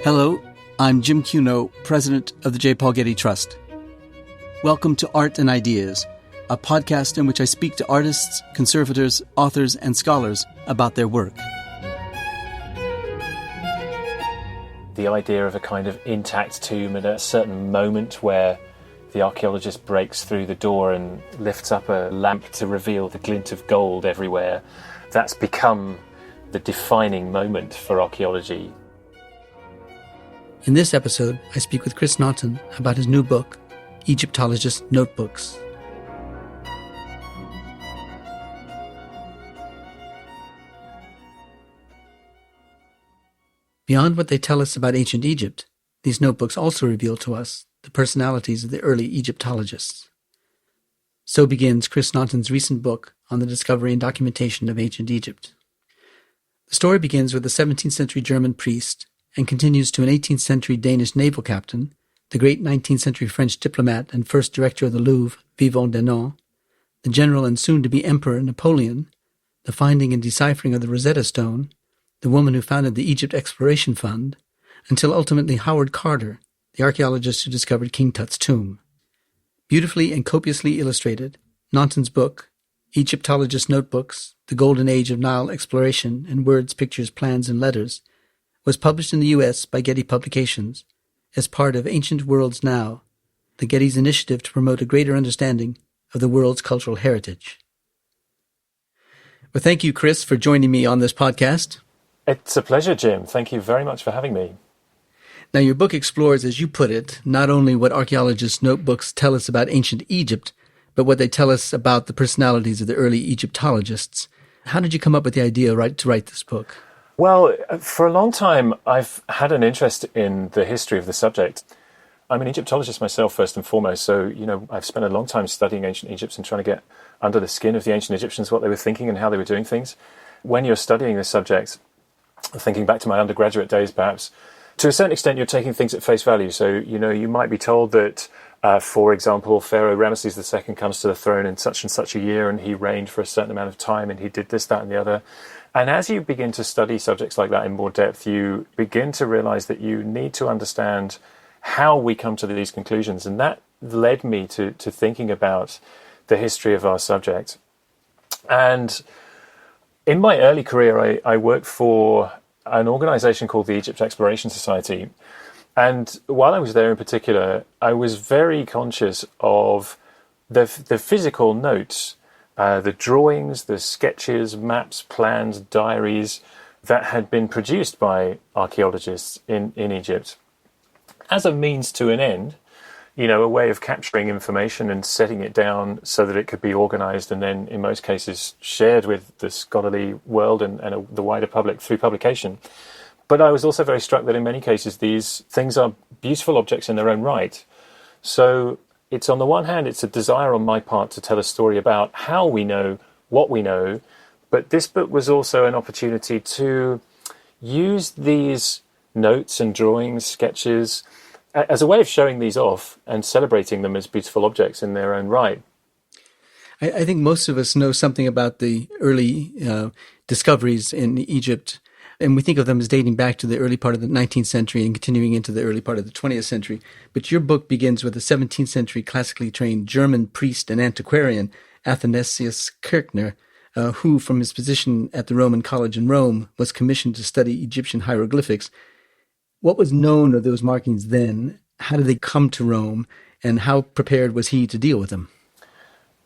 Hello, I'm Jim Cuno, president of the J. Paul Getty Trust. Welcome to Art and Ideas, a podcast in which I speak to artists, conservators, authors, and scholars about their work. The idea of a kind of intact tomb at a certain moment where the archaeologist breaks through the door and lifts up a lamp to reveal the glint of gold everywhere, that's become the defining moment for archaeology. In this episode, I speak with Chris Naunton about his new book, Egyptologists Notebooks. Beyond what they tell us about ancient Egypt, these notebooks also reveal to us the personalities of the early Egyptologists. So begins Chris Naunton's recent book on the discovery and documentation of ancient Egypt. The story begins with a 17th century German priest and continues to an 18th century Danish naval captain, the great 19th century French diplomat and first director of the Louvre, Vivant Denon, the general and soon-to-be Emperor Napoleon, the finding and deciphering of the Rosetta Stone, the woman who founded the Egypt Exploration Fund, until ultimately Howard Carter, the archaeologist who discovered King Tut's tomb. Beautifully and copiously illustrated, Naunton's book, Egyptologists Notebooks, The Golden Age of Nile Exploration in Words, Pictures, Plans, and Letters, was published in the U.S. by Getty Publications as part of Ancient Worlds Now, the Getty's initiative to promote a greater understanding of the world's cultural heritage. Well, thank you, Chris, for joining me on this podcast. It's a pleasure, Jim. Thank you very much for having me. Now, your book explores, as you put it, not only what archaeologists' notebooks tell us about ancient Egypt, but what they tell us about the personalities of the early Egyptologists. How did you come up with the idea to write this book? Well, for a long time, I've had an interest in the history of the subject. I'm an Egyptologist myself, first and foremost, so, I've spent a long time studying ancient Egypt and trying to get under the skin of the ancient Egyptians, what they were thinking and how they were doing things. When you're studying this subject, thinking back to my undergraduate days, perhaps, to a certain extent, you're taking things at face value. So, you might be told that, for example, Pharaoh Ramesses II comes to the throne in such and such a year, and he reigned for a certain amount of time, and he did this, that, and the other. And as you begin to study subjects like that in more depth, you begin to realize that you need to understand how we come to these conclusions. And that led me to thinking about the history of our subject. And in my early career, I worked for an organization called the Egypt Exploration Society. And while I was there in particular, I was very conscious of the physical notes, the drawings, the sketches, maps, plans, diaries that had been produced by archaeologists in Egypt as a means to an end, a way of capturing information and setting it down so that it could be organized and then, in most cases, shared with the scholarly world and the wider public through publication. But I was also very struck that in many cases these things are beautiful objects in their own right. So it's, on the one hand, it's a desire on my part to tell a story about how we know what we know, but this book was also an opportunity to use these notes and drawings, sketches, as a way of showing these off and celebrating them as beautiful objects in their own right. I think most of us know something about the early discoveries in Egypt, and we think of them as dating back to the early part of the 19th century and continuing into the early part of the 20th century. But your book begins with a 17th century classically trained German priest and antiquarian, Athanasius Kirchner, who, from his position at the Roman College in Rome, was commissioned to study Egyptian hieroglyphics. What was known of those markings then? How did they come to Rome? And how prepared was he to deal with them?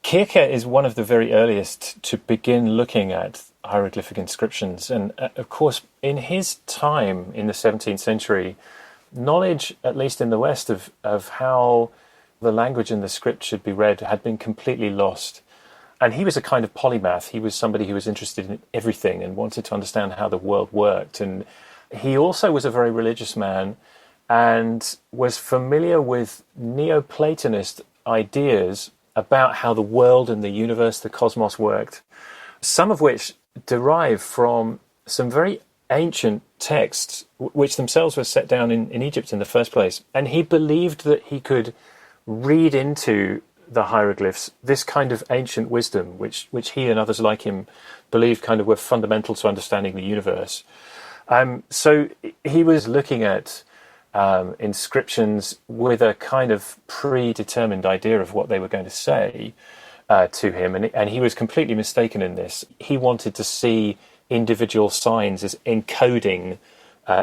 Kircher is one of the very earliest to begin looking at hieroglyphic inscriptions. And of course, in his time in the 17th century, knowledge, at least in the West, of how the language and the script should be read had been completely lost. And he was a kind of polymath. He was somebody who was interested in everything and wanted to understand how the world worked. And he also was a very religious man and was familiar with Neoplatonist ideas about how the world and the universe, the cosmos worked, some of which derive from some very ancient texts, which themselves were set down in Egypt in the first place. And he believed that he could read into the hieroglyphs this kind of ancient wisdom, which he and others like him believed kind of were fundamental to understanding the universe. So he was looking at inscriptions with a kind of predetermined idea of what they were going to say to him, and he was completely mistaken in this. He wanted to see individual signs as encoding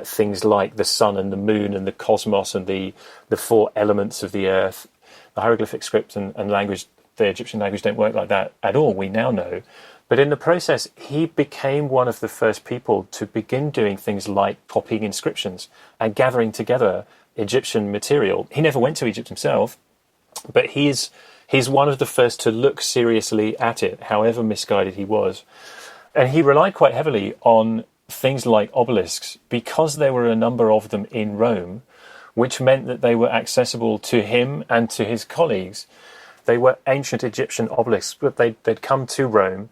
things like the sun and the moon and the cosmos and the four elements of the earth. The hieroglyphic script and language, the Egyptian language, don't work like that at all, we now know. But in the process, he became one of the first people to begin doing things like copying inscriptions and gathering together Egyptian material. He never went to Egypt himself, but he's one of the first to look seriously at it, however misguided he was. And he relied quite heavily on things like obelisks because there were a number of them in Rome, which meant that they were accessible to him and to his colleagues. They were ancient Egyptian obelisks, but they'd come to Rome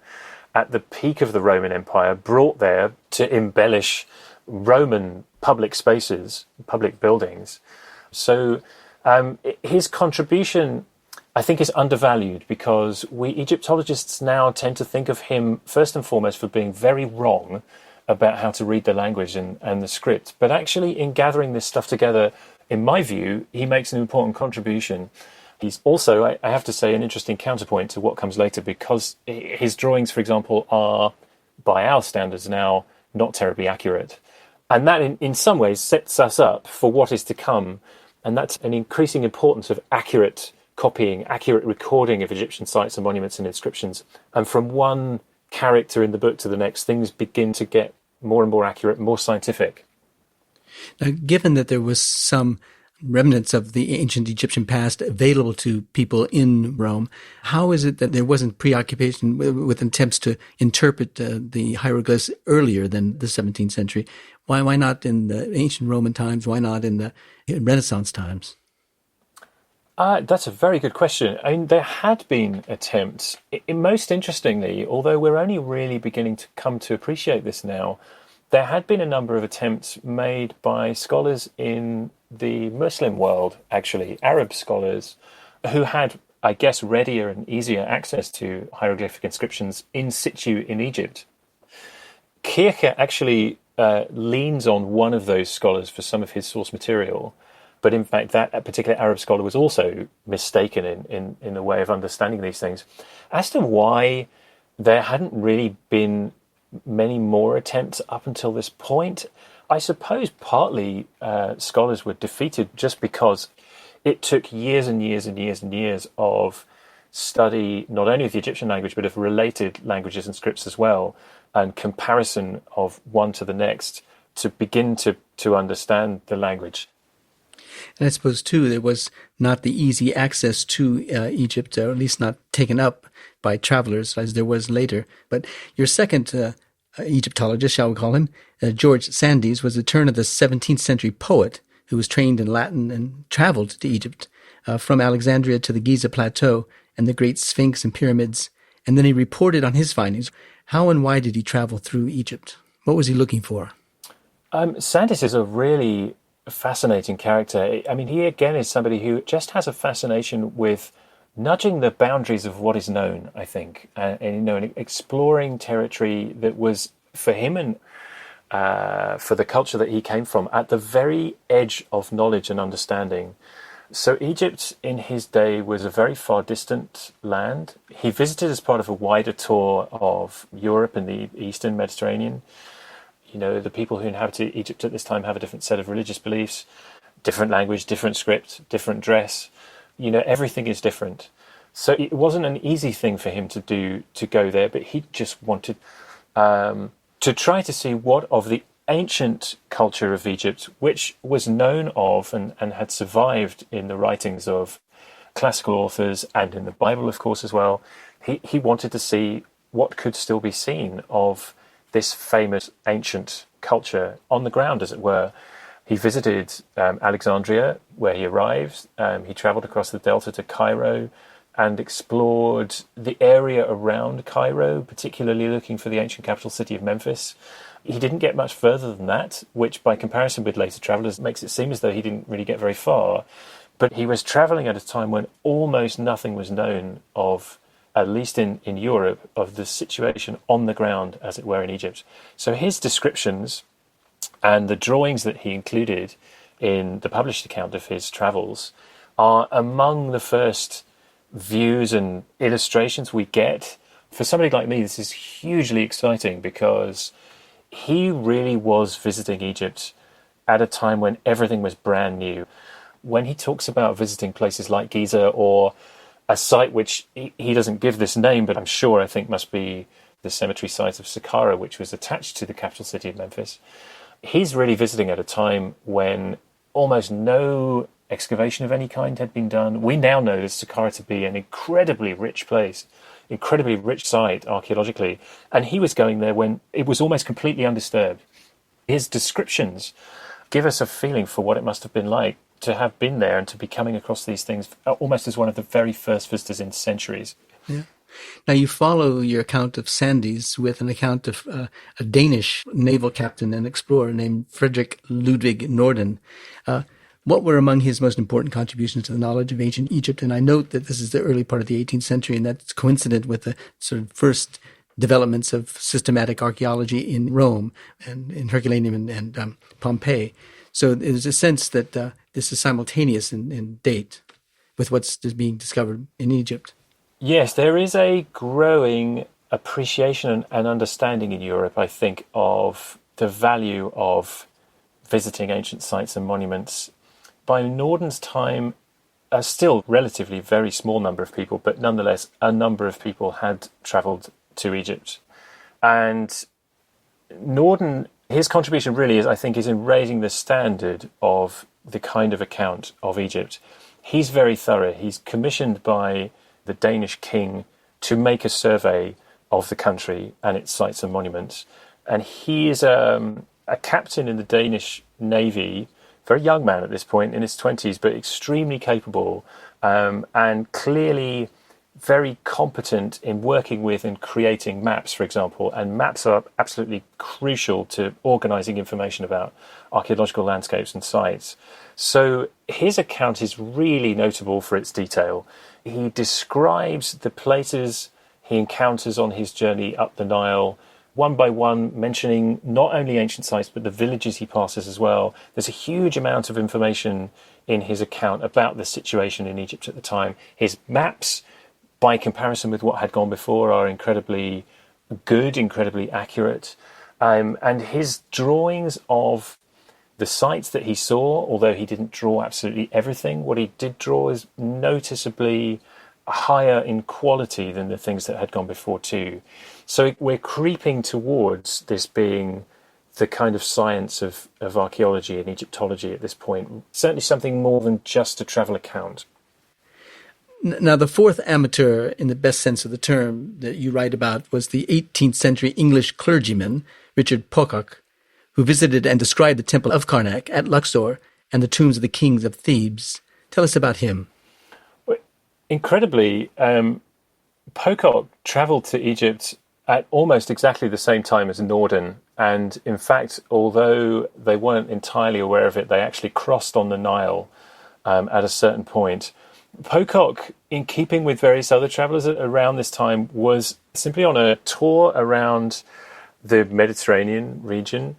at the peak of the Roman Empire, brought there to embellish Roman public spaces, public buildings. So his contribution, I think, is undervalued because we Egyptologists now tend to think of him first and foremost for being very wrong about how to read the language and the script. But actually, in gathering this stuff together, in my view, he makes an important contribution. He's also, I have to say, an interesting counterpoint to what comes later because his drawings, for example, are, by our standards now, not terribly accurate. And that, in some ways, sets us up for what is to come. And that's an increasing importance of accurate copying, accurate recording of Egyptian sites and monuments and inscriptions. And from one character in the book to the next, things begin to get more and more accurate, more scientific. Now, given that there was some remnants of the ancient Egyptian past available to people in Rome, how is it that there wasn't preoccupation with attempts to interpret the hieroglyphs earlier than the 17th century? Why not in the ancient Roman times? Why not in the Renaissance times? That's a very good question. I mean, there had been attempts. Most interestingly, although we're only really beginning to come to appreciate this now, there had been a number of attempts made by scholars in the Muslim world, actually, Arab scholars, who had, I guess, readier and easier access to hieroglyphic inscriptions in situ in Egypt. Kircher actually leans on one of those scholars for some of his source material, but in fact that particular Arab scholar was also mistaken in the way of understanding these things. As to why there hadn't really been many more attempts up until this point, I suppose partly scholars were defeated just because it took years and years and years and years of study, not only of the Egyptian language, but of related languages and scripts as well, and comparison of one to the next to begin to understand the language. And I suppose, too, there was not the easy access to Egypt, or at least not taken up by travelers as there was later. But your second Egyptologist, shall we call him, George Sandys, was a turn of the 17th century poet who was trained in Latin and traveled to Egypt, from Alexandria to the Giza Plateau and the Great Sphinx and pyramids. And then he reported on his findings. How and why did he travel through Egypt? What was he looking for? Sandys is a really fascinating character. I mean, he again is somebody who just has a fascination with nudging the boundaries of what is known, I think, and exploring territory that was, for him and for the culture that he came from, at the very edge of knowledge and understanding. So Egypt in his day was a very far distant land. He visited as part of a wider tour of Europe and the Eastern Mediterranean. You know, the people who inhabited Egypt at this time have a different set of religious beliefs, different language, different script, different dress. You know, everything is different. So it wasn't an easy thing for him to do, to go there, but he just wanted to try to see what of the ancient culture of Egypt, which was known of and had survived in the writings of classical authors and in the Bible, of course, as well. He wanted to see what could still be seen of this famous ancient culture on the ground, as it were. He visited Alexandria, where he arrived. He traveled across the Delta to Cairo and explored the area around Cairo, particularly looking for the ancient capital city of Memphis. He didn't get much further than that, which by comparison with later travelers makes it seem as though he didn't really get very far. But he was traveling at a time when almost nothing was known of, at least in Europe, of the situation on the ground, as it were, in Egypt. So his descriptions And the drawings that he included in the published account of his travels are among the first views and illustrations we get. For somebody like me, this is hugely exciting because he really was visiting Egypt at a time when everything was brand new. When he talks about visiting places like Giza or a site which he doesn't give this name, but I'm sure I think must be the cemetery site of Saqqara, which was attached to the capital city of Memphis, he's really visiting at a time when almost no excavation of any kind had been done. We now know this Saqqara to be an incredibly rich place, incredibly rich site archaeologically, and he was going there when it was almost completely undisturbed. His descriptions give us a feeling for what it must have been like to have been there and to be coming across these things almost as one of the very first visitors in centuries. Yeah. Now, you follow your account of Sandys with an account of a Danish naval captain and explorer named Frederick Ludwig Norden. What were among his most important contributions to the knowledge of ancient Egypt? And I note that this is the early part of the 18th century, and that's coincident with the sort of first developments of systematic archaeology in Rome and in Herculaneum and Pompeii. So there's a sense that this is simultaneous in date with what's being discovered in Egypt. Yes, there is a growing appreciation and understanding in Europe, I think, of the value of visiting ancient sites and monuments. By Norden's time, a still relatively very small number of people, but nonetheless a number of people had travelled to Egypt. And Norden, his contribution really is, I think, is in raising the standard of the kind of account of Egypt. He's very thorough. He's commissioned by the Danish king to make a survey of the country and its sites and monuments. And he is a captain in the Danish Navy, very young man at this point, in his 20s, but extremely capable and clearly very competent in working with and creating maps, for example. And maps are absolutely crucial to organising information about archaeological landscapes and sites. So his account is really notable for its detail. He describes the places he encounters on his journey up the Nile, one by one, mentioning not only ancient sites, but the villages he passes as well. There's a huge amount of information in his account about the situation in Egypt at the time. His maps, by comparison with what had gone before, are incredibly good, incredibly accurate. And his drawings of the sites that he saw, although he didn't draw absolutely everything, what he did draw is noticeably higher in quality than the things that had gone before too. So we're creeping towards this being the kind of science of archaeology and Egyptology at this point. Certainly something more than just a travel account. Now, the fourth amateur, in the best sense of the term, that you write about was the 18th century English clergyman, Richard Pocock, who visited and described the temple of Karnak at Luxor and the tombs of the kings of Thebes. Tell us about him. Incredibly, Pocock travelled to Egypt at almost exactly the same time as Norden. And in fact, although they weren't entirely aware of it, they actually crossed on the Nile at a certain point. Pocock, in keeping with various other travellers around this time, was simply on a tour around the Mediterranean region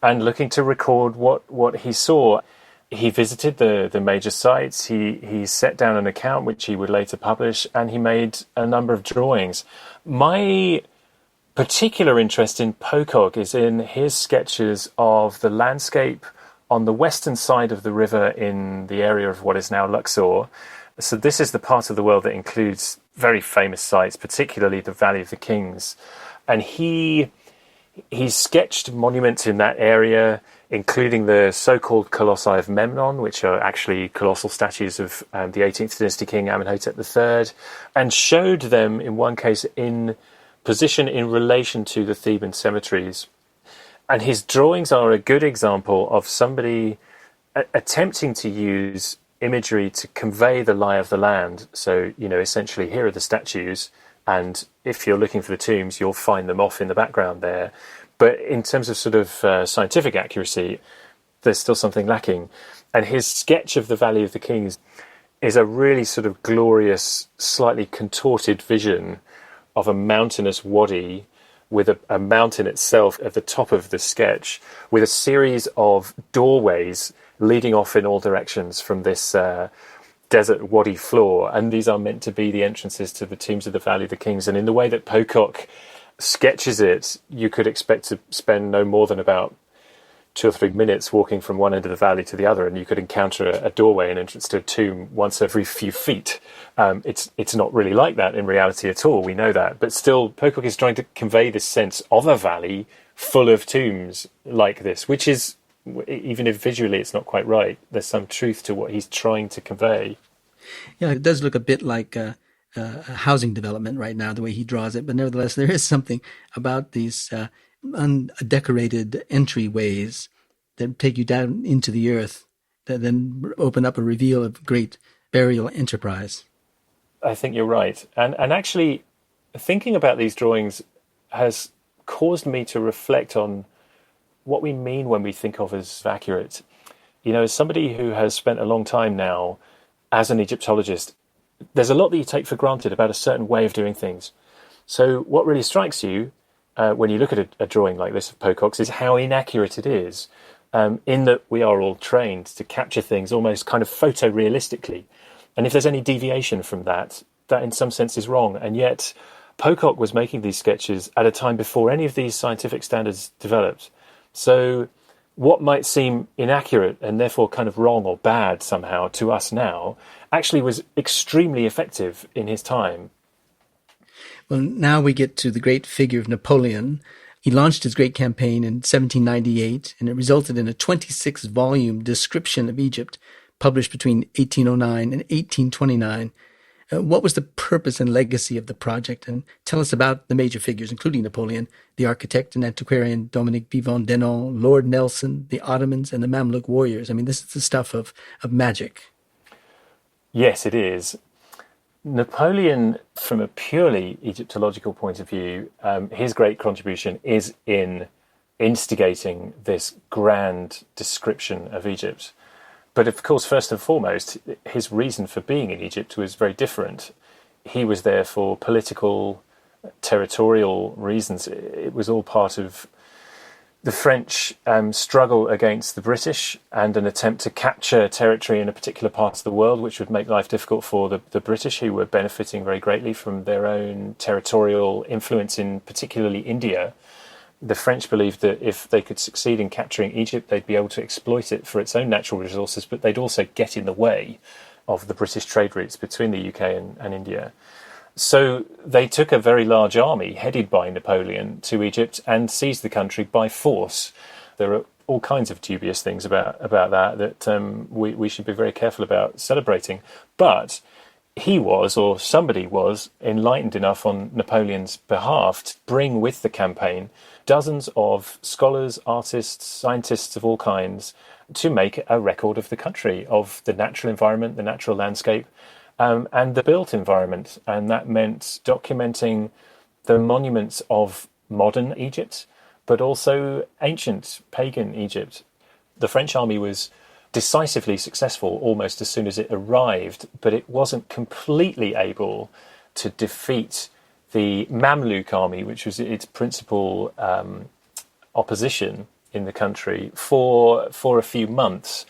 and looking to record what he saw. He visited the major sites, he set down an account which he would later publish, and he made a number of drawings. My particular interest in Pocock is in his sketches of the landscape on the western side of the river in the area of what is now Luxor. So this is the part of the world that includes very famous sites, particularly the Valley of the Kings. And he sketched monuments in that area, including the so-called colossi of Memnon, which are actually colossal statues of the 18th dynasty king Amenhotep III, and showed them, in one case, in position in relation to the Theban cemeteries. And his drawings are a good example of somebody attempting to use imagery to convey the lie of the land. So, essentially, here are the statues, and if you're looking for the tombs, you'll find them off in the background there. But in terms of sort of scientific accuracy, there's still something lacking. And his sketch of the Valley of the Kings is a really sort of glorious, slightly contorted vision of a mountainous wadi with a mountain itself at the top of the sketch, with a series of doorways leading off in all directions from this desert wadi floor. And these are meant to be the entrances to the tombs of the Valley of the Kings. And in the way that Pocock sketches it, you could expect to spend no more than about 2 or 3 minutes walking from one end of the valley to the other, and you could encounter a doorway, an entrance to a tomb once every few feet. It's not really like that in reality at all, we know that. But still, Pocock is trying to convey this sense of a valley full of tombs like this, which is, even if visually it's not quite right, there's some truth to what he's trying to convey. Yeah, it does look a bit like a housing development right now, the way he draws it. But nevertheless, there is something about these undecorated entryways that take you down into the earth, that then open up a reveal of great burial enterprise. I think you're right. And actually, thinking about these drawings has caused me to reflect on what we mean when we think of as accurate. You know, as somebody who has spent a long time now as an Egyptologist, there's a lot that you take for granted about a certain way of doing things. So what really strikes you when you look at a drawing like this of Pocock's is how inaccurate it is, in that we are all trained to capture things almost kind of photorealistically. And if there's any deviation from that, that in some sense is wrong. And yet Pocock was making these sketches at a time before any of these scientific standards developed. So what might seem inaccurate and therefore kind of wrong or bad somehow to us now actually was extremely effective in his time. Well, now we get to the great figure of Napoleon. He launched his great campaign in 1798, and it resulted in a 26-volume description of Egypt published between 1809 and 1829. What was the purpose and legacy of the project? And tell us about the major figures, including Napoleon, the architect and antiquarian Dominique Vivant Denon, Lord Nelson, the Ottomans, and the Mamluk warriors. I mean, this is the stuff of magic. Yes, it is. Napoleon, from a purely Egyptological point of view, his great contribution is in instigating this grand description of Egypt. But of course, first and foremost, his reason for being in Egypt was very different. He was there for political, territorial reasons. It was all part of the French struggle against the British and an attempt to capture territory in a particular part of the world, which would make life difficult for the British, who were benefiting very greatly from their own territorial influence in particularly India. The French believed that if they could succeed in capturing Egypt, they'd be able to exploit it for its own natural resources, but they'd also get in the way of the British trade routes between the UK and India. So they took a very large army headed by Napoleon to Egypt and seized the country by force. There are all kinds of dubious things about that we should be very careful about celebrating. But he was, or somebody was, enlightened enough on Napoleon's behalf to bring with the campaign dozens of scholars, artists, scientists of all kinds to make a record of the country, of the natural environment, the natural landscape, and the built environment. And that meant documenting the monuments of modern Egypt, but also ancient pagan Egypt. The French army was decisively successful almost as soon as it arrived, but it wasn't completely able to defeat the Mamluk army, which was its principal opposition in the country, for a few months.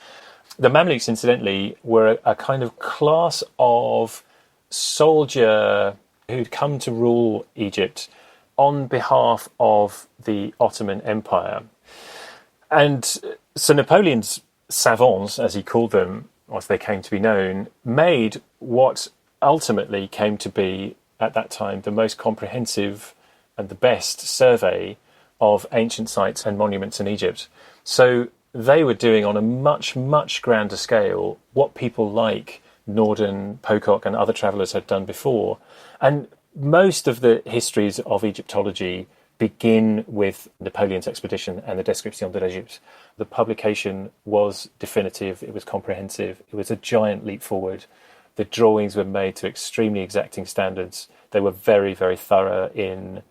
The Mamluks, incidentally, were a kind of class of soldier who'd come to rule Egypt on behalf of the Ottoman Empire. And so Napoleon's savants, as he called them, or as they came to be known, made what ultimately came to be, at that time, the most comprehensive and the best survey of ancient sites and monuments in Egypt. So they were doing on a much, much grander scale what people like Naunton, Pocock and other travellers had done before. And most of the histories of Egyptology begin with Napoleon's expedition and the Description de l'Egypte. The publication was definitive, it was comprehensive, it was a giant leap forward. The drawings were made to extremely exacting standards. They were very, very thorough in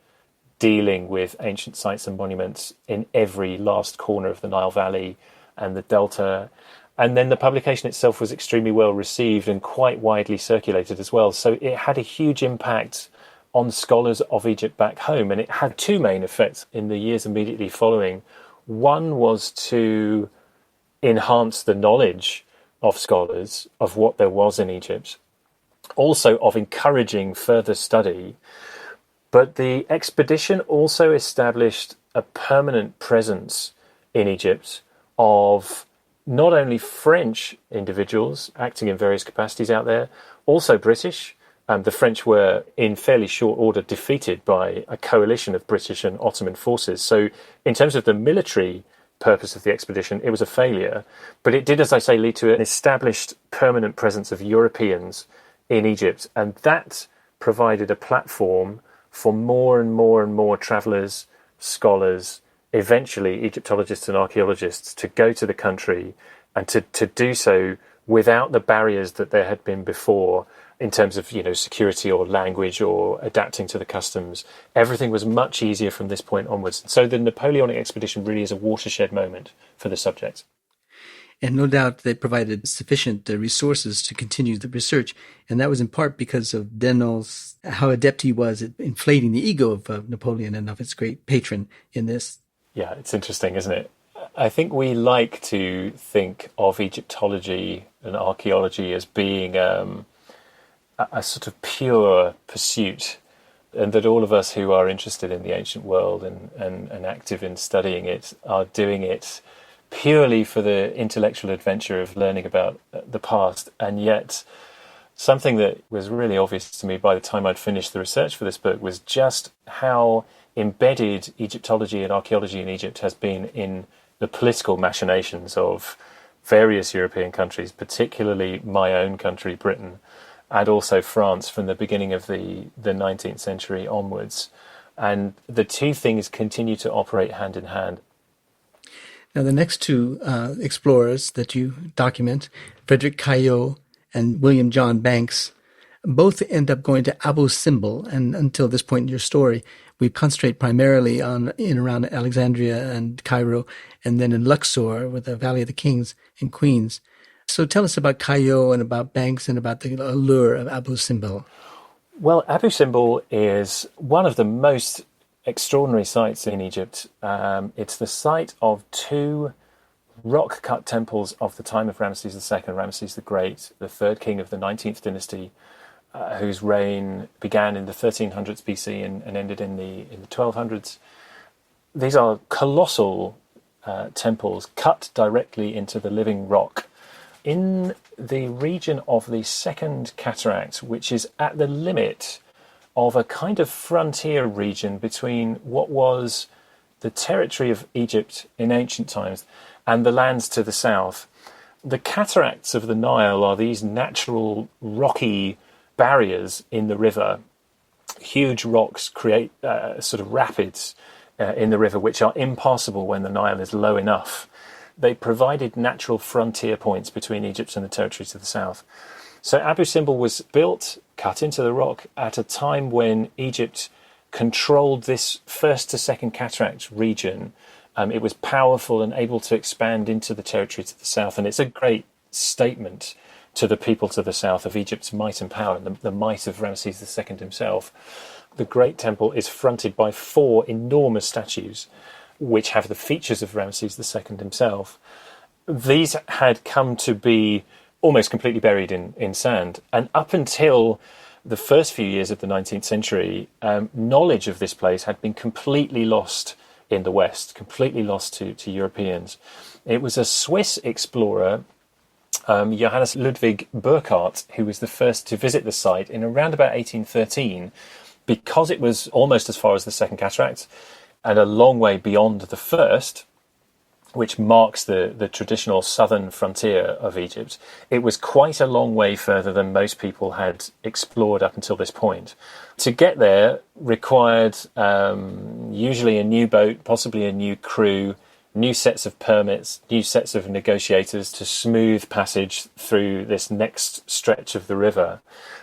dealing with ancient sites and monuments in every last corner of the Nile Valley and the Delta. And then the publication itself was extremely well received and quite widely circulated as well. So it had a huge impact on scholars of Egypt back home. And it had two main effects in the years immediately following. One was to enhance the knowledge of scholars of what there was in Egypt, also of encouraging further study. But the expedition also established a permanent presence in Egypt of not only French individuals acting in various capacities out there, also British. The French were in fairly short order defeated by a coalition of British and Ottoman forces. So in terms of the military purpose of the expedition, it was a failure. But it did, as I say, lead to an established permanent presence of Europeans in Egypt. And that provided a platform for more and more and more travellers, scholars, eventually Egyptologists and archaeologists to go to the country and to do so without the barriers that there had been before in terms of, security or language or adapting to the customs. Everything was much easier from this point onwards. So the Napoleonic expedition really is a watershed moment for the subject. And no doubt they provided sufficient resources to continue the research. And that was in part because of Denol's, how adept he was at inflating the ego of Napoleon and of his great patron in this. Yeah, it's interesting, isn't it? I think we like to think of Egyptology and archaeology as being a sort of pure pursuit, and that all of us who are interested in the ancient world and active in studying it are doing it purely for the intellectual adventure of learning about the past. And yet something that was really obvious to me by the time I'd finished the research for this book was just how embedded Egyptology and archaeology in Egypt has been in the political machinations of various European countries, particularly my own country, Britain, and also France from the beginning of the 19th century onwards. And the two things continue to operate hand in hand. Now, the next two explorers that you document, Frederick Caillot and William John Banks, both end up going to Abu Simbel. And until this point in your story, we concentrate primarily on in around Alexandria and Cairo, and then in Luxor with the Valley of the Kings and Queens. So tell us about Caillot and about Banks and about the allure of Abu Simbel. Well, Abu Simbel is one of the most extraordinary sites in Egypt. It's the site of two rock-cut temples of the time of Ramesses II, Ramesses the Great, the third king of the 19th dynasty, whose reign began in the 1300s BC and ended in the 1200s. These are colossal temples cut directly into the living rock in the region of the Second Cataract, which is at the limit of a kind of frontier region between what was the territory of Egypt in ancient times and the lands to the south. The cataracts of the Nile are these natural rocky barriers in the river. Huge rocks create sort of rapids in the river, which are impassable when the Nile is low enough. They provided natural frontier points between Egypt and the territory to the south. So Abu Simbel was built, cut into the rock, at a time when Egypt controlled this first to second cataract region. It was powerful and able to expand into the territory to the south. And it's a great statement to the people to the south of Egypt's might and power, and the might of Ramesses II himself. The Great Temple is fronted by four enormous statues, which have the features of Ramesses II himself. These had come to be almost completely buried in sand. And up until the first few years of the 19th century, knowledge of this place had been completely lost in the West, completely lost to Europeans. It was a Swiss explorer, Johannes Ludwig Burckhardt, who was the first to visit the site in around about 1813, because it was almost as far as the Second Cataract and a long way beyond the first, which marks the traditional southern frontier of Egypt. It was quite a long way further than most people had explored up until this point. To get there required usually a new boat, possibly a new crew, new sets of permits, new sets of negotiators to smooth passage through this next stretch of the river.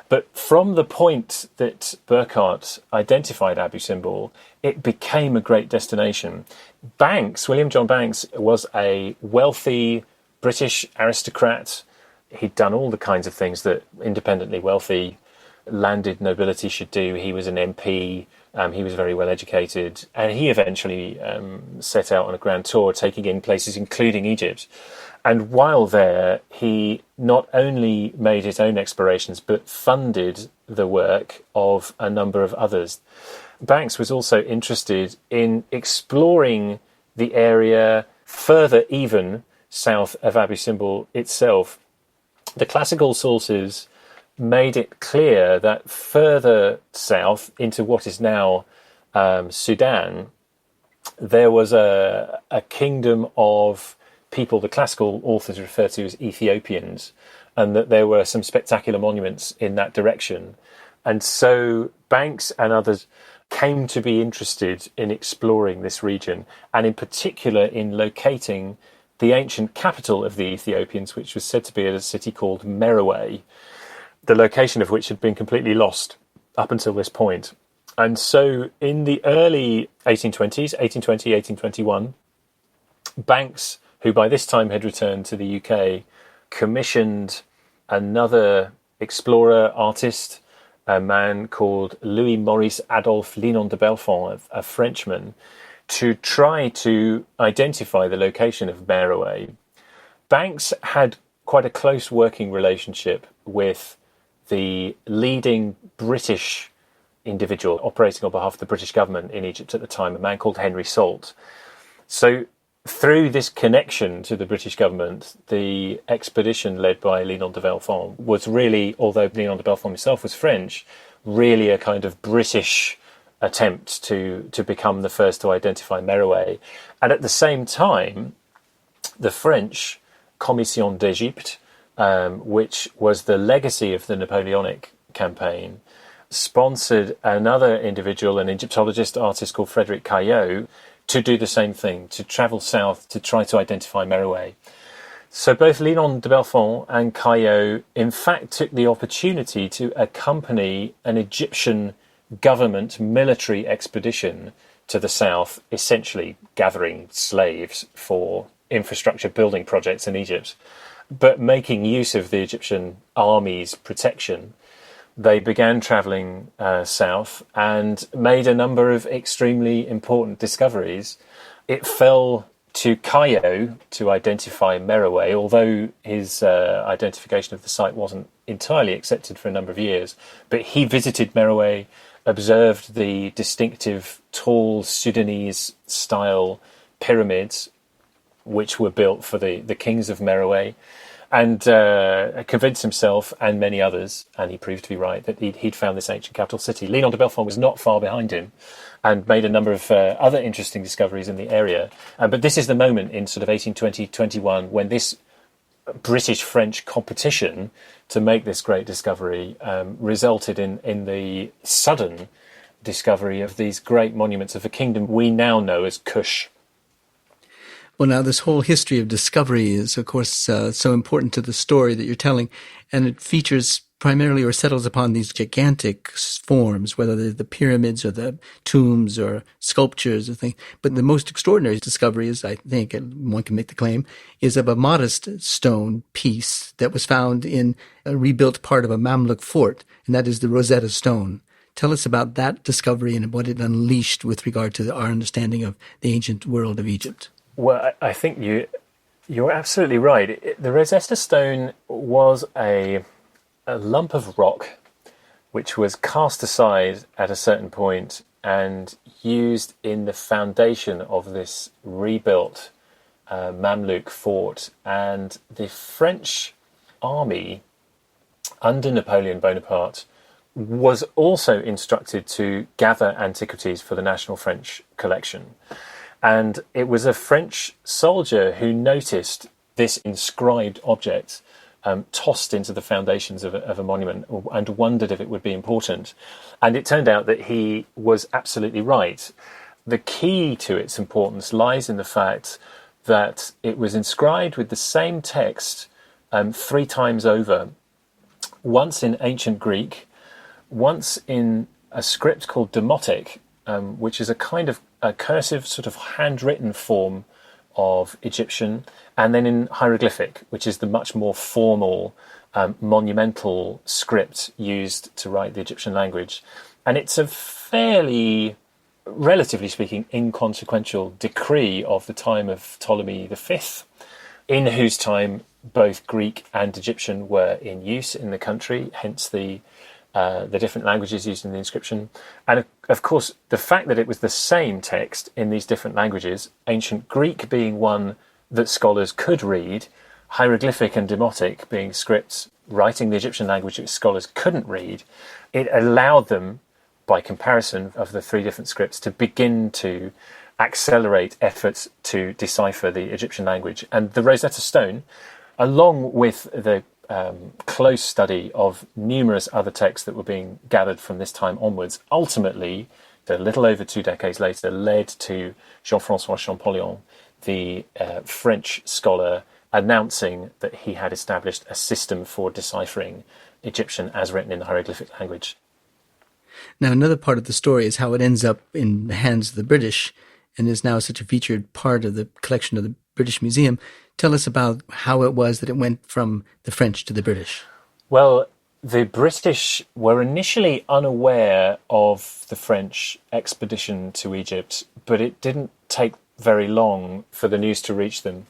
But from the point that Burckhardt identified Abu Simbel, it became a great destination. Banks, William John Banks, was a wealthy British aristocrat. He'd done all the kinds of things that independently wealthy landed nobility should do. He was an MP. He was very well educated, and he eventually set out on a grand tour, taking in places including Egypt. And while there, he not only made his own explorations, but funded the work of a number of others. Banks was also interested in exploring the area further, even south of Abu Simbel itself. The classical sources made it clear that further south into what is now Sudan, there was a kingdom of people the classical authors refer to as Ethiopians, and that there were some spectacular monuments in that direction. And so Banks and others came to be interested in exploring this region, and in particular in locating the ancient capital of the Ethiopians, which was said to be at a city called Meroe, the location of which had been completely lost up until this point. And so in the early 1820s, 1820, 1821, Banks, who by this time had returned to the UK, commissioned another explorer, artist, a man called Louis Maurice Adolphe Linon de Belfond, a Frenchman, to try to identify the location of Meroe. Banks had quite a close working relationship with the leading British individual operating on behalf of the British government in Egypt at the time, a man called Henry Salt. So through this connection to the British government, the expedition led by Linon de Belfond was really, although Linon de Belfond himself was French, really a kind of British attempt to become the first to identify Meroe. And at the same time, the French Commission d'Egypte, which was the legacy of the Napoleonic campaign, sponsored another individual, an Egyptologist artist called Frederick Caillot, to do the same thing, to travel south to try to identify Meroe. So both Linon de Belfond and Caillot, in fact, took the opportunity to accompany an Egyptian government military expedition to the south, essentially gathering slaves for infrastructure building projects in Egypt, but making use of the Egyptian army's protection. They began travelling south and made a number of extremely important discoveries. It fell to Caillot to identify Meroe, although his identification of the site wasn't entirely accepted for a number of years. But he visited Meroe, observed the distinctive tall Sudanese-style pyramids, which were built for the kings of Meroe, and convinced himself and many others, and he proved to be right, that he'd found this ancient capital city. Linon de Belfond was not far behind him and made a number of other interesting discoveries in the area. But this is the moment in sort of 1820-21 when this British-French competition to make this great discovery resulted in the sudden discovery of these great monuments of a kingdom we now know as Kush. Well, now, this whole history of discovery is, of course, so important to the story that you're telling, and it features primarily or settles upon these gigantic forms, whether they're the pyramids or the tombs or sculptures or things. But the most extraordinary discovery is, I think, and one can make the claim, is of a modest stone piece that was found in a rebuilt part of a Mamluk fort, and that is the Rosetta Stone. Tell us about that discovery and what it unleashed with regard to our understanding of the ancient world of Egypt. Well, I think you're absolutely right. The Rosetta Stone was a lump of rock which was cast aside at a certain point and used in the foundation of this rebuilt Mamluk fort. And the French army under Napoleon Bonaparte was also instructed to gather antiquities for the National French Collection. And it was a French soldier who noticed this inscribed object tossed into the foundations of a monument and wondered if it would be important. And it turned out that he was absolutely right. The key to its importance lies in the fact that it was inscribed with the same text 3 times over, once in ancient Greek, once in a script called Demotic, which is a kind of a cursive sort of handwritten form of Egyptian, and then in hieroglyphic, which is the much more formal monumental script used to write the Egyptian language. And it's a fairly, relatively speaking, inconsequential decree of the time of Ptolemy V, in whose time both Greek and Egyptian were in use in the country, hence the different languages used in the inscription. And of course, the fact that it was the same text in these different languages, ancient Greek being one that scholars could read, hieroglyphic and demotic being scripts writing the Egyptian language that scholars couldn't read, it allowed them, by comparison of the three different scripts, to begin to accelerate efforts to decipher the Egyptian language. And the Rosetta Stone, along with the close study of numerous other texts that were being gathered from this time onwards, ultimately, a little over 2 decades later, led to Jean-François Champollion, the French scholar, announcing that he had established a system for deciphering Egyptian as written in the hieroglyphic language. Now, another part of the story is how it ends up in the hands of the British and is now such a featured part of the collection of the British Museum. Tell us about how it was that it went from the French to the British. Well, the British were initially unaware of the French expedition to Egypt, but it didn't take very long for the news to reach them.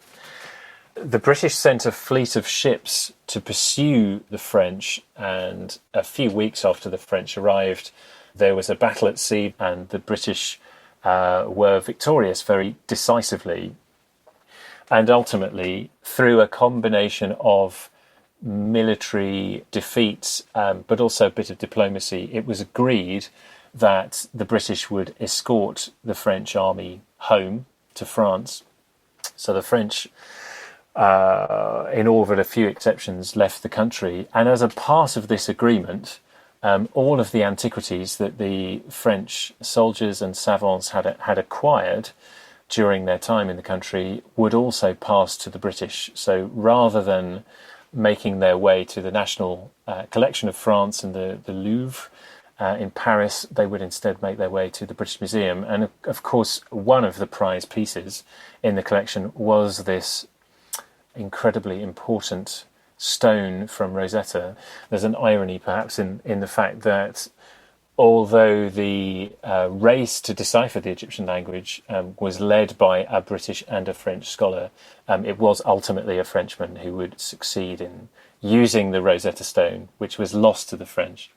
The British sent a fleet of ships to pursue the French, and a few weeks after the French arrived, there was a battle at sea, and the British were victorious very decisively. And ultimately, through a combination of military defeats, but also a bit of diplomacy, it was agreed that the British would escort the French army home to France. So the French, in all but a few exceptions, left the country. And as a part of this agreement, all of the antiquities that the French soldiers and savants had acquired during their time in the country would also pass to the British. So rather than making their way to the National Collection of France and the Louvre in Paris, they would instead make their way to the British Museum. And of course, one of the prize pieces in the collection was this incredibly important stone from Rosetta. There's an irony perhaps in the fact that although the race to decipher the Egyptian language was led by a British and a French scholar, it was ultimately a Frenchman who would succeed in using the Rosetta Stone, which was lost to the French.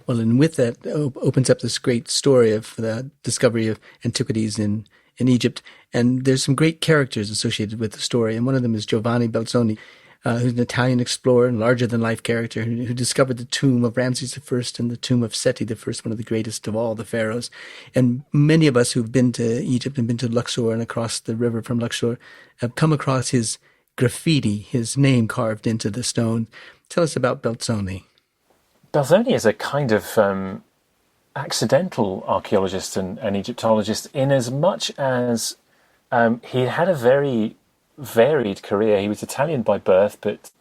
Well, and with that opens up this great story of the discovery of antiquities in Egypt. And there's some great characters associated with the story. And one of them is Giovanni Belzoni, who's an Italian explorer and larger-than-life character who discovered the tomb of Ramses I and the tomb of Seti I, one of the greatest of all the pharaohs. And many of us who've been to Egypt and been to Luxor and across the river from Luxor have come across his graffiti, his name carved into the stone. Tell us about Belzoni. Belzoni is a kind of accidental archaeologist and Egyptologist in as much as he had a very varied career. He was Italian by birth, but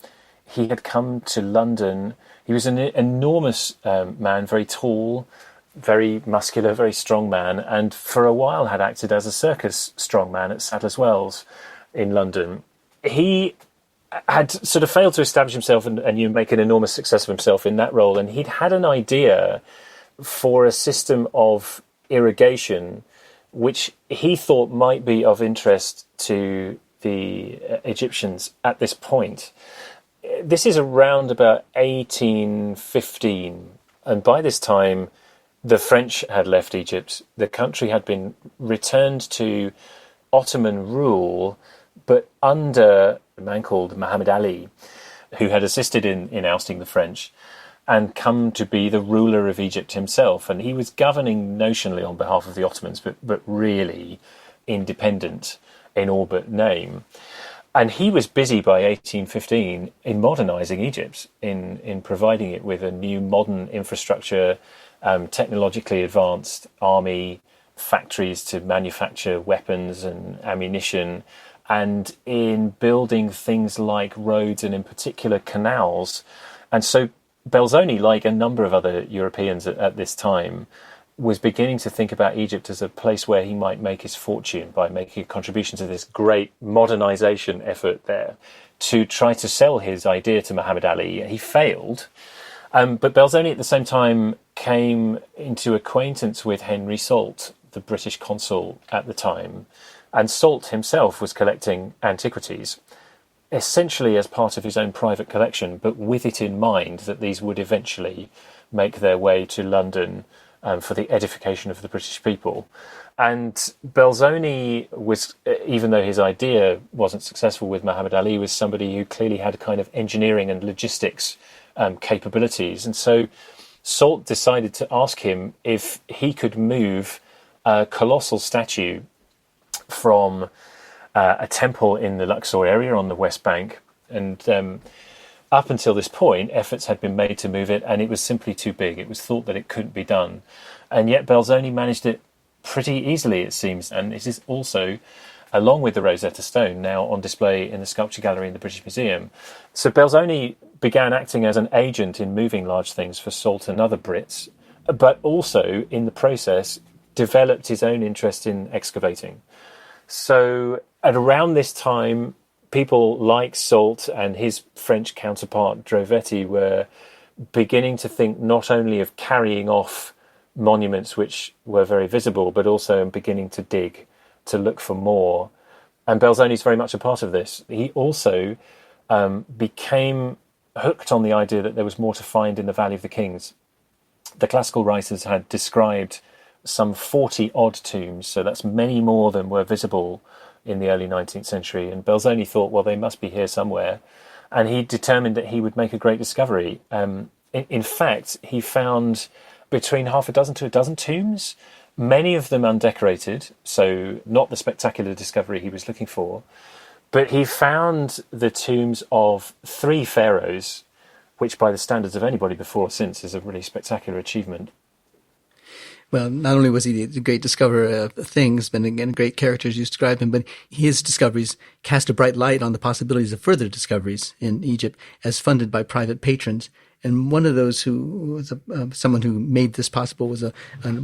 he had come to London. He was an enormous man, very tall, very muscular, very strong man, and for a while had acted as a circus strongman at Sadler's Wells in London. He had sort of failed to establish himself and you make an enormous success of himself in that role, and he'd had an idea for a system of irrigation which he thought might be of interest to the Egyptians at this point. This is around about 1815, and by this time the French had left Egypt. The country had been returned to Ottoman rule, but under a man called Muhammad Ali, who had assisted in ousting the French and come to be the ruler of Egypt himself. And he was governing notionally on behalf of the Ottomans, but really independent in all but name. And he was busy by 1815 in modernising Egypt, in providing it with a new modern infrastructure, technologically advanced army, factories to manufacture weapons and ammunition, and in building things like roads and in particular canals. And so Belzoni, like a number of other Europeans at this time, was beginning to think about Egypt as a place where he might make his fortune by making a contribution to this great modernization effort there, to try to sell his idea to Muhammad Ali. He failed. But Belzoni at the same time came into acquaintance with Henry Salt, the British consul at the time. And Salt himself was collecting antiquities, essentially as part of his own private collection, but with it in mind that these would eventually make their way to London for the edification of the British people. And Belzoni was, even though his idea wasn't successful with Muhammad Ali, was somebody who clearly had a kind of engineering and logistics capabilities. And so Salt decided to ask him if he could move a colossal statue from a temple in the Luxor area on the West Bank. And up until this point, efforts had been made to move it, and it was simply too big. It was thought that it couldn't be done. And yet Belzoni managed it pretty easily, it seems. And it is also, along with the Rosetta Stone, now on display in the Sculpture Gallery in the British Museum. So Belzoni began acting as an agent in moving large things for Salt and other Brits, but also, in the process, developed his own interest in excavating. So at around this time, people like Salt and his French counterpart Drovetti were beginning to think not only of carrying off monuments which were very visible, but also beginning to dig, to look for more. And Belzoni's very much a part of this. He also became hooked on the idea that there was more to find in the Valley of the Kings. The classical writers had described some 40-odd tombs, so that's many more than were visible in the early 19th century. And Belzoni thought, well, they must be here somewhere. And he determined that he would make a great discovery. In fact, he found between half a dozen to a dozen tombs, many of them undecorated, so not the spectacular discovery he was looking for. But he found the tombs of 3 pharaohs, which by the standards of anybody before or since is a really spectacular achievement. Well, not only was he the great discoverer of things, and again, great characters you describe him, but his discoveries cast a bright light on the possibilities of further discoveries in Egypt as funded by private patrons. And one of those who was someone who made this possible was a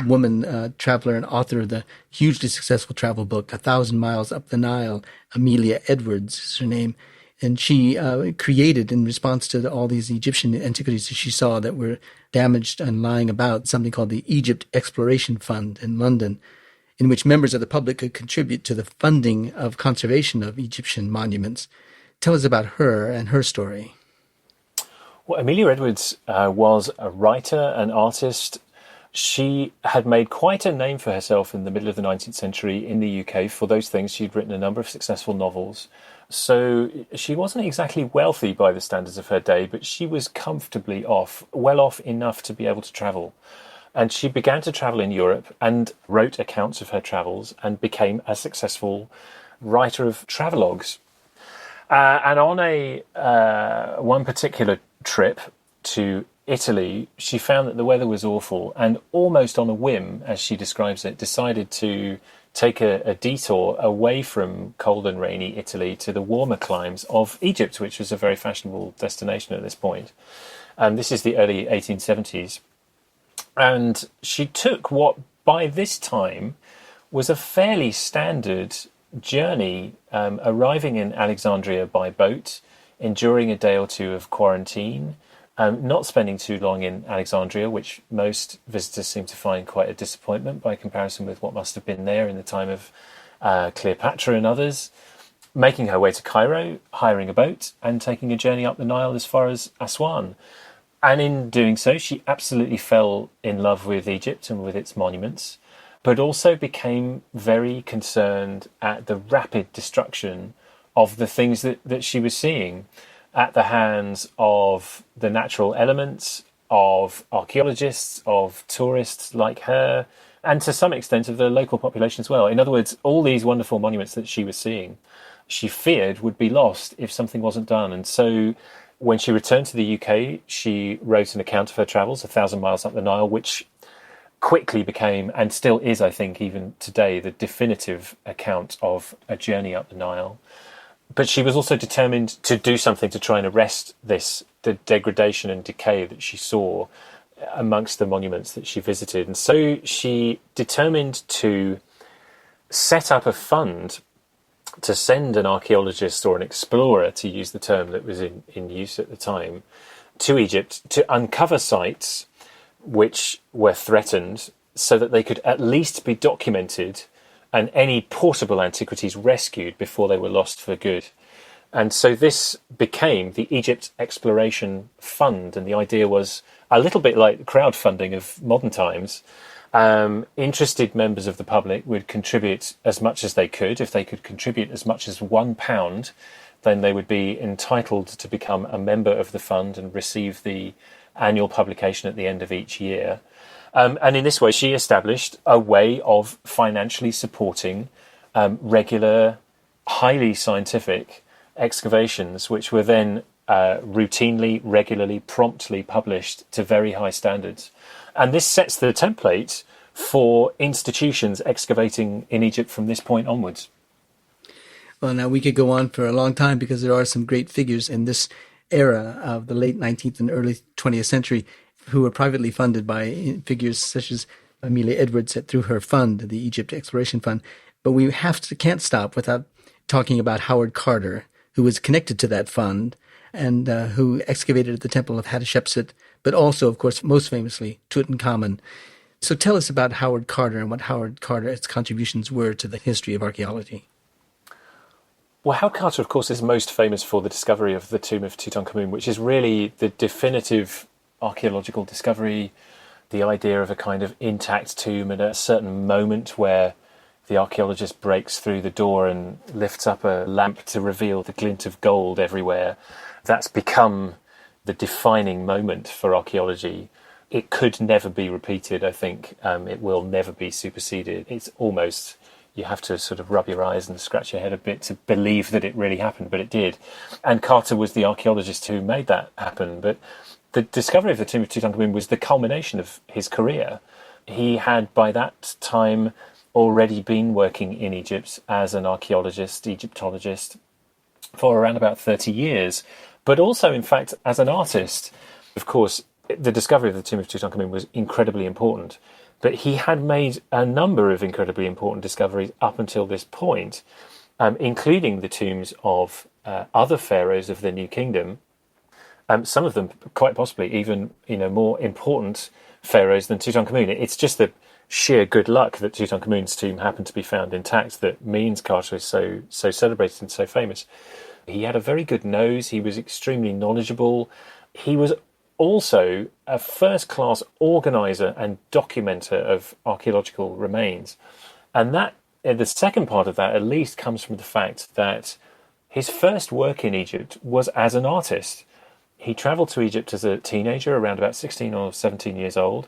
woman traveler and author of the hugely successful travel book, 1,000 Miles Up the Nile. Amelia Edwards is her name. And she created, in response to all these Egyptian antiquities that she saw that were damaged and lying about, something called the Egypt Exploration Fund in London, in which members of the public could contribute to the funding of conservation of Egyptian monuments. Tell us about her and her story. Well, Amelia Edwards was a writer, an artist. She had made quite a name for herself in the middle of the 19th century in the UK for those things. She'd written a number of successful novels. So she wasn't exactly wealthy by the standards of her day, but she was comfortably off, well off enough to be able to travel. And she began to travel in Europe and wrote accounts of her travels and became a successful writer of travelogues. And on one particular trip to Italy, she found that the weather was awful and almost on a whim, as she describes it, decided to take a detour away from cold and rainy Italy to the warmer climes of Egypt, which was a very fashionable destination at this point. And this is the early 1870s. And she took what by this time was a fairly standard journey, arriving in Alexandria by boat, enduring a day or two of quarantine, not spending too long in Alexandria, which most visitors seem to find quite a disappointment by comparison with what must have been there in the time of Cleopatra and others, making her way to Cairo, hiring a boat, and taking a journey up the Nile as far as Aswan. And in doing so, she absolutely fell in love with Egypt and with its monuments, but also became very concerned at the rapid destruction of the things that she was seeing at the hands of the natural elements, of archaeologists, of tourists like her, and to some extent of the local population as well. In other words, all these wonderful monuments that she was seeing, she feared would be lost if something wasn't done. And so when she returned to the UK, she wrote an account of her travels, 1,000 Miles Up the Nile, which quickly became, and still is, I think, even today, the definitive account of a journey up the Nile. But she was also determined to do something to try and arrest the degradation and decay that she saw amongst the monuments that she visited. And so she determined to set up a fund to send an archaeologist or an explorer, to use the term that was in use at the time, to Egypt to uncover sites which were threatened so that they could at least be documented and any portable antiquities rescued before they were lost for good. And so this became the Egypt Exploration Fund, and the idea was a little bit like crowdfunding of modern times. Interested members of the public would contribute as much as they could. If they could contribute as much as £1, then they would be entitled to become a member of the fund and receive the annual publication at the end of each year. And in this way, she established a way of financially supporting regular, highly scientific excavations, which were then routinely, regularly, promptly published to very high standards. And this sets the template for institutions excavating in Egypt from this point onwards. Well, now we could go on for a long time because there are some great figures in this era of the late 19th and early 20th century who were privately funded by figures such as Amelia Edwards through her fund, the Egypt Exploration Fund. But we can't stop without talking about Howard Carter, who was connected to that fund and who excavated at the Temple of Hatshepsut, but also, of course, most famously, Tutankhamun. So tell us about Howard Carter and what Howard Carter's contributions were to the history of archaeology. Well, Howard Carter, of course, is most famous for the discovery of the tomb of Tutankhamun, which is really the definitive archaeological discovery, the idea of a kind of intact tomb at a certain moment where the archaeologist breaks through the door and lifts up a lamp to reveal the glint of gold everywhere. That's become the defining moment for archaeology. It could never be repeated, I think. It will never be superseded. It's almost, you have to sort of rub your eyes and scratch your head a bit to believe that it really happened, but it did. And Carter was the archaeologist who made that happen. But the discovery of the tomb of Tutankhamun was the culmination of his career. He had, by that time, already been working in Egypt as an archaeologist, Egyptologist, for around about 30 years, but also, in fact, as an artist. Of course, the discovery of the tomb of Tutankhamun was incredibly important, but he had made a number of incredibly important discoveries up until this point, including the tombs of other pharaohs of the New Kingdom, some of them quite possibly even more important pharaohs than Tutankhamun. It's just the sheer good luck that Tutankhamun's tomb happened to be found intact that means Carter is so celebrated and so famous. He had a very good nose. He was extremely knowledgeable. He was also a first-class organizer and documenter of archaeological remains. And that, the second part of that at least, comes from the fact that his first work in Egypt was as an artist. He traveled to Egypt as a teenager, around about 16 or 17 years old.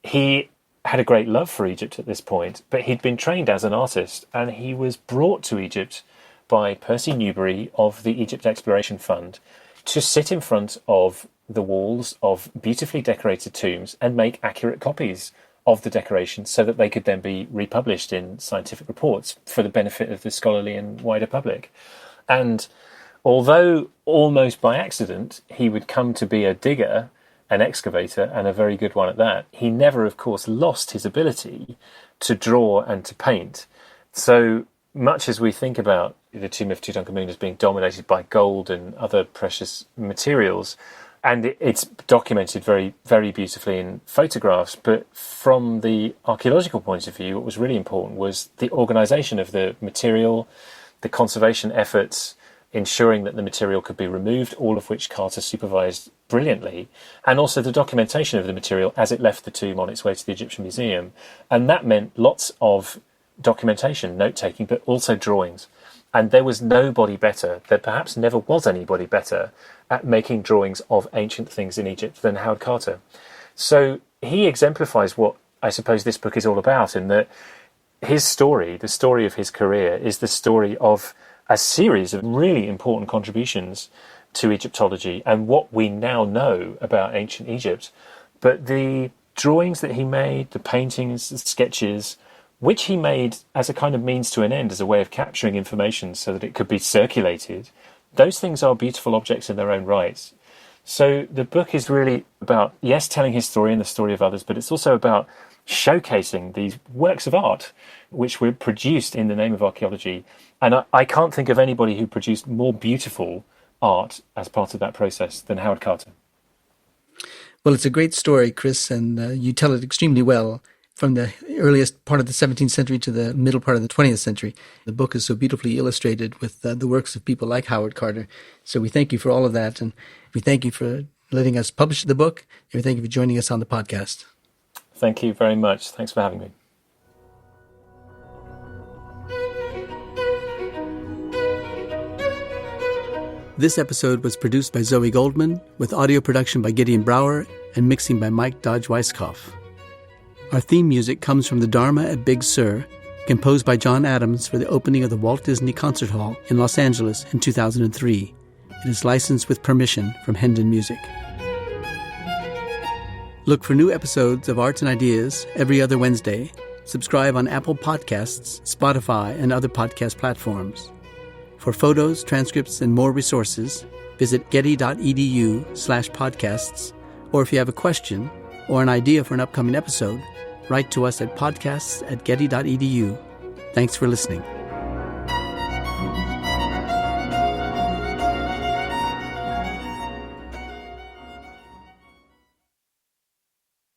He had a great love for Egypt at this point, but he'd been trained as an artist, and he was brought to Egypt by Percy Newberry of the Egypt Exploration Fund to sit in front of the walls of beautifully decorated tombs and make accurate copies of the decorations so that they could then be republished in scientific reports for the benefit of the scholarly and wider public. And although almost by accident he would come to be a digger, an excavator, and a very good one at that, he never, of course, lost his ability to draw and to paint. So much as we think about the tomb of Tutankhamun as being dominated by gold and other precious materials, and it's documented very, very beautifully in photographs, but from the archaeological point of view, what was really important was the organisation of the material, the conservation efforts, ensuring that the material could be removed, all of which Carter supervised brilliantly, and also the documentation of the material as it left the tomb on its way to the Egyptian Museum. And that meant lots of documentation, note-taking, but also drawings. And there was nobody better, there perhaps never was anybody better at making drawings of ancient things in Egypt than Howard Carter. So he exemplifies what I suppose this book is all about, in that his story, the story of his career, is the story of a series of really important contributions to Egyptology and what we now know about ancient Egypt. But the drawings that he made, the paintings, the sketches, which he made as a kind of means to an end, as a way of capturing information so that it could be circulated, those things are beautiful objects in their own right. So the book is really about, yes, telling his story and the story of others, but it's also about showcasing these works of art which were produced in the name of archaeology. And I can't think of anybody who produced more beautiful art as part of that process than Howard Carter. Well, it's a great story, Chris, and you tell it extremely well from the earliest part of the 17th century to the middle part of the 20th century. The book is so beautifully illustrated with the works of people like Howard Carter. So we thank you for all of that, and we thank you for letting us publish the book, and we thank you for joining us on the podcast. Thank you very much. Thanks for having me. This episode was produced by Zoe Goldman, with audio production by Gideon Brower and mixing by Mike Dodge-Weisskopf. Our theme music comes from the Dharma at Big Sur, composed by John Adams for the opening of the Walt Disney Concert Hall in Los Angeles in 2003. It is licensed with permission from Hendon Music. Look for new episodes of Arts and Ideas every other Wednesday. Subscribe on Apple Podcasts, Spotify, and other podcast platforms. For photos, transcripts, and more resources, visit getty.edu/podcasts, or if you have a question or an idea for an upcoming episode, write to us at podcasts@getty.edu. Thanks for listening.